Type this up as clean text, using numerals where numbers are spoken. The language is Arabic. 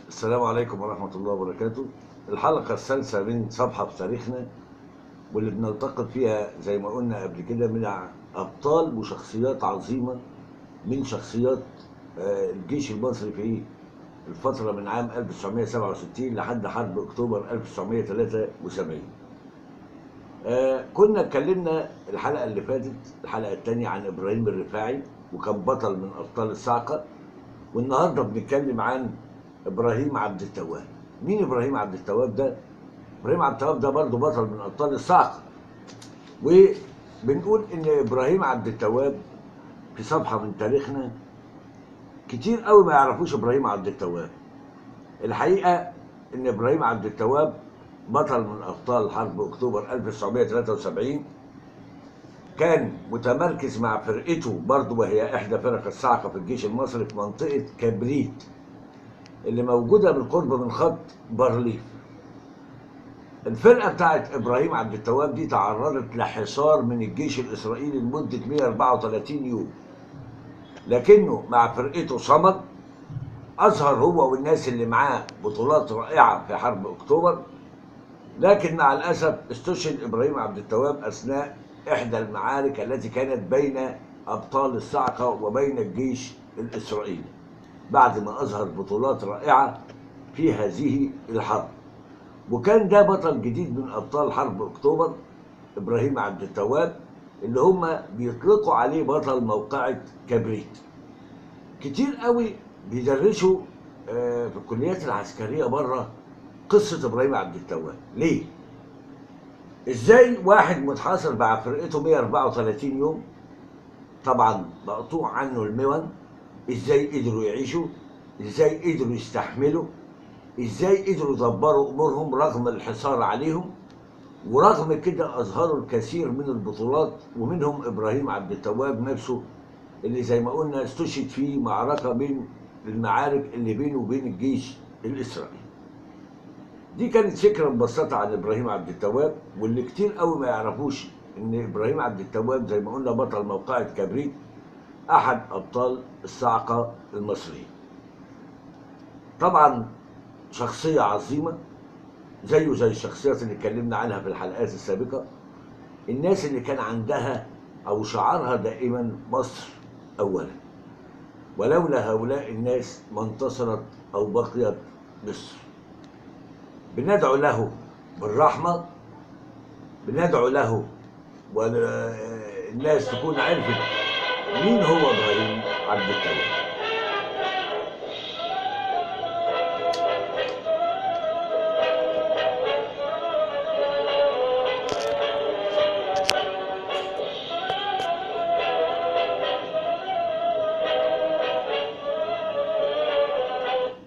السلام عليكم ورحمة الله وبركاته. الحلقة الثالثة من صفحة في تاريخنا، واللي بنلتقط فيها زي ما قلنا قبل كده مع أبطال وشخصيات عظيمة من شخصيات الجيش المصري في الفترة من عام 1967 لحد حرب أكتوبر 1973. كنا اتكلمنا الحلقة اللي فاتت، الحلقة الثانية، عن إبراهيم الرفاعي، وكان بطل من أبطال الصاعقة. والنهارده بنتكلم عن ابراهيم عبد التواب. مين ابراهيم عبد التواب ده؟ ابراهيم عبد التواب ده برضه بطل من ابطال الصاعقه. وبنقول ان ابراهيم عبد التواب في صفحه من تاريخنا كتير قوي ما يعرفوش ابراهيم عبد التواب. الحقيقه ان ابراهيم عبد التواب بطل من ابطال حرب اكتوبر 1973. كان متمركز مع فرقته برضه، وهي احدى فرق الصاعقه في الجيش المصري، في منطقه كبريت اللي موجودة بالقرب من خط بارليف. الفرقة بتاعت إبراهيم عبد التواب دي تعرضت لحصار من الجيش الإسرائيلي لمدة 134 يوم، لكنه مع فرقته صمد، أظهر هو والناس اللي معاه بطولات رائعة في حرب أكتوبر. لكن مع الأسف استشهد إبراهيم عبد التواب أثناء إحدى المعارك التي كانت بين أبطال الصاعقة وبين الجيش الإسرائيلي، بعد ما أظهر بطولات رائعة في هذه الحرب. وكان ده بطل جديد من أبطال حرب أكتوبر، إبراهيم عبد التواب، اللي هم بيطلقوا عليه بطل موقعة كبريت. كتير قوي بيدرسوا في الكليات العسكرية بره قصة إبراهيم عبد التواب. ليه؟ إزاي واحد متحاصر مع فرقته 134 يوم، طبعا مقطوع عنه المون، إزاي قدروا يعيشوا؟ إزاي قدروا يستحملوا؟ ازاي قدروا يدبروا امورهم رغم الحصار عليهم؟ ورغم كده اظهروا الكثير من البطولات، ومنهم ابراهيم عبد التواب نفسه، اللي زي ما قلنا استشهد في معركه بين المعارك اللي بينه وبين الجيش الاسرائيلي. دي كانت فكره مبسطه عن ابراهيم عبد التواب، واللي كتير قوي ما يعرفوش ان ابراهيم عبد التواب زي ما قلنا بطل موقعة كبريت، احد ابطال الصاعقه المصريين. طبعا شخصيه عظيمه، زيه زي الشخصيات اللي اتكلمنا عنها في الحلقات السابقة. الناس اللي كان عندها أو شعارها دائما مصر أولا، ولولا هؤلاء الناس ما انتصرت أو بقيت مصر. بندعو له بالرحمة، بندعو له والناس تكون عرفت مين هو إبراهيم عبد التواب.